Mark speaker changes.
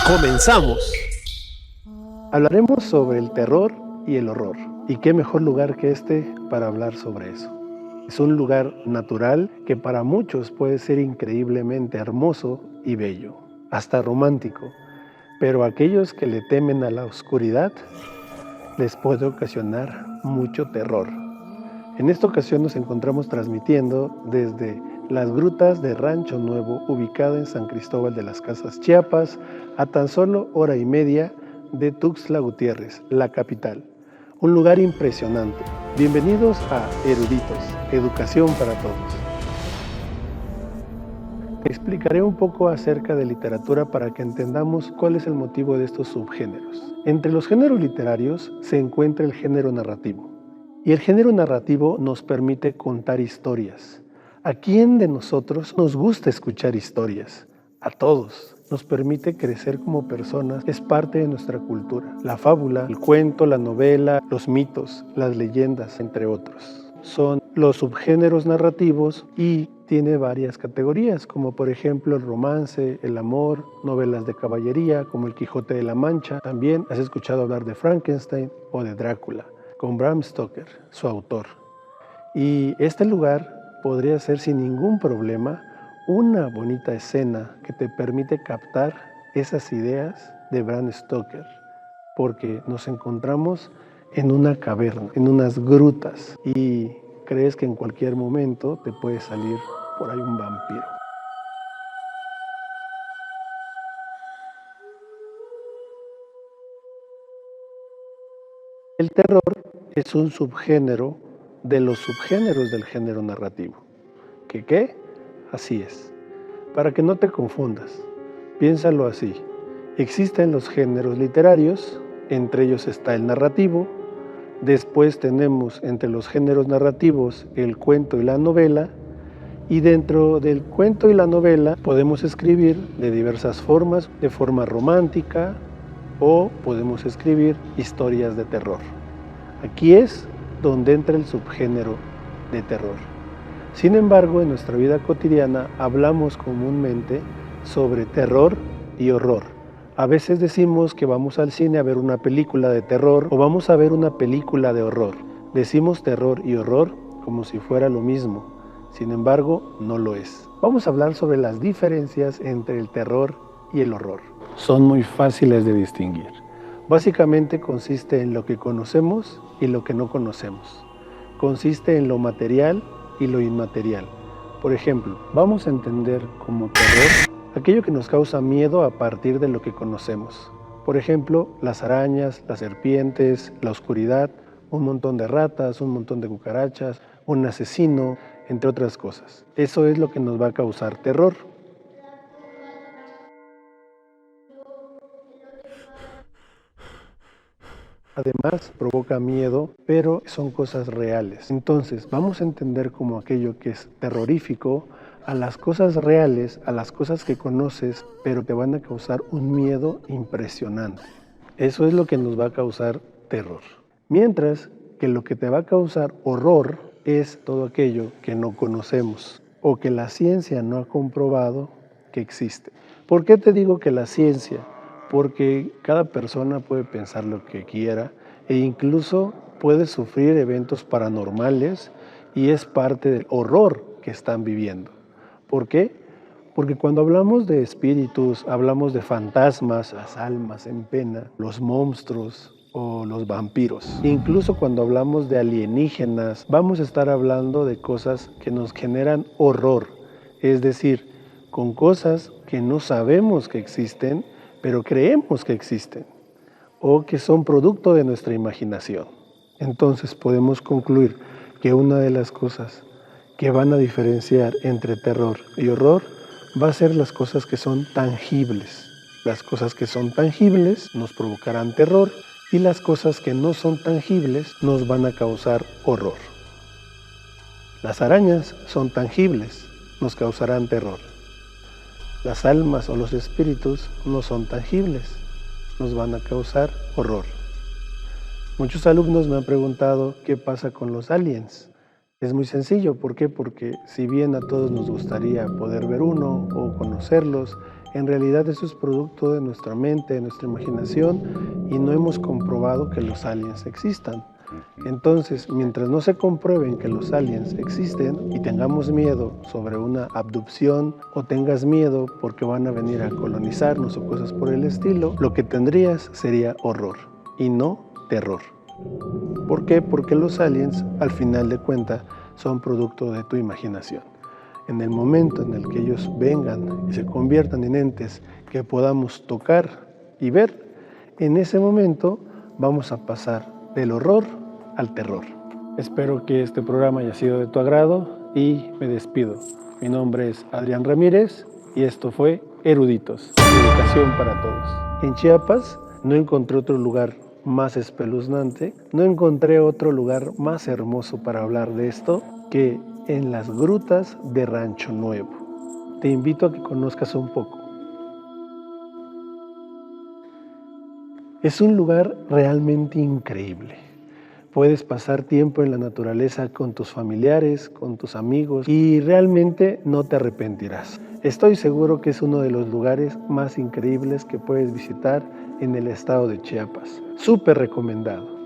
Speaker 1: ¡Comenzamos!
Speaker 2: Hablaremos sobre el terror y el horror. ¿Y qué mejor lugar que este para hablar sobre eso? Es un lugar natural que para muchos puede ser increíblemente hermoso y bello, hasta romántico, pero a aquellos que le temen a la oscuridad les puede ocasionar mucho terror. En esta ocasión nos encontramos transmitiendo desde las grutas de Rancho Nuevo, ubicado en San Cristóbal de las Casas, Chiapas, a tan solo hora y media de Tuxtla Gutiérrez, la capital. Un lugar impresionante. Bienvenidos a Eruditos, Educación para Todos. Explicaré un poco acerca de literatura para que entendamos cuál es el motivo de estos subgéneros. Entre los géneros literarios se encuentra el género narrativo. Y el género narrativo nos permite contar historias. ¿A quién de nosotros nos gusta escuchar historias? A todos. Nos permite crecer como personas, es parte de nuestra cultura. La fábula, el cuento, la novela, los mitos, las leyendas, entre otros. Son los subgéneros narrativos y tiene varias categorías, como por ejemplo el romance, el amor, novelas de caballería, como El Quijote de la Mancha. También has escuchado hablar de Frankenstein o de Drácula, con Bram Stoker, su autor. Y este lugar podría ser sin ningún problema una bonita escena que te permite captar esas ideas de Bram Stoker, porque nos encontramos en una caverna, en unas grutas, y crees que en cualquier momento te puede salir por ahí un vampiro. El terror es un subgénero de los subgéneros del género narrativo. ¿Qué? Así es. Para que no te confundas, piénsalo así. Existen los géneros literarios, entre ellos está el narrativo. Después tenemos entre los géneros narrativos el cuento y la novela. Y dentro del cuento y la novela podemos escribir de diversas formas, de forma romántica, o podemos escribir historias de terror. Aquí es donde entra el subgénero de terror. Sin embargo, en nuestra vida cotidiana hablamos comúnmente sobre terror y horror. A veces decimos que vamos al cine a ver una película de terror o vamos a ver una película de horror. Decimos terror y horror como si fuera lo mismo. Sin embargo, no lo es. Vamos a hablar sobre las diferencias entre el terror y el horror. Son muy fáciles de distinguir. Básicamente consiste en lo que conocemos y lo que no conocemos. Consiste en lo material y lo inmaterial. Por ejemplo, vamos a entender como terror aquello que nos causa miedo a partir de lo que conocemos. Por ejemplo, las arañas, las serpientes, la oscuridad, un montón de ratas, un montón de cucarachas, un asesino, entre otras cosas. Eso es lo que nos va a causar terror. Además, provoca miedo, pero son cosas reales. Entonces, vamos a entender como aquello que es terrorífico a las cosas reales, a las cosas que conoces, pero te van a causar un miedo impresionante. Eso es lo que nos va a causar terror. Mientras que lo que te va a causar horror es todo aquello que no conocemos o que la ciencia no ha comprobado que existe. ¿Por qué te digo que la ciencia? Porque cada persona puede pensar lo que quiera e incluso puede sufrir eventos paranormales y es parte del horror que están viviendo. ¿Por qué? Porque cuando hablamos de espíritus, hablamos de fantasmas, las almas en pena, los monstruos o los vampiros. Incluso cuando hablamos de alienígenas, vamos a estar hablando de cosas que nos generan horror, es decir, con cosas que no sabemos que existen, pero creemos que existen o que son producto de nuestra imaginación. Entonces podemos concluir que una de las cosas que van a diferenciar entre terror y horror va a ser las cosas que son tangibles. Las cosas que son tangibles nos provocarán terror y las cosas que no son tangibles nos van a causar horror. Las arañas son tangibles, nos causarán terror. Las almas o los espíritus no son tangibles, nos van a causar horror. Muchos alumnos me han preguntado qué pasa con los aliens. Es muy sencillo, ¿por qué? Porque si bien a todos nos gustaría poder ver uno o conocerlos, En realidad eso es producto de nuestra mente, de nuestra imaginación, y no hemos comprobado que los aliens existan. Entonces, mientras no se comprueben que los aliens existen y tengamos miedo sobre una abducción o tengas miedo porque van a venir a colonizarnos o cosas por el estilo, lo que tendrías sería horror y no terror. ¿Por qué? Porque los aliens, al final de cuentas, son producto de tu imaginación. En el momento en el que ellos vengan y se conviertan en entes que podamos tocar y ver, en ese momento vamos a pasar del horror al terror. Espero que este programa haya sido de tu agrado y me despido. Mi nombre es Adrián Ramírez y esto fue Eruditos, educación para todos. En Chiapas no encontré otro lugar más espeluznante, no encontré otro lugar más hermoso para hablar de esto que en las grutas de Rancho Nuevo. Te invito a que conozcas un poco. Es un lugar realmente increíble. Puedes pasar tiempo en la naturaleza con tus familiares, con tus amigos y realmente no te arrepentirás. Estoy seguro que es uno de los lugares más increíbles que puedes visitar en el estado de Chiapas. Súper recomendado.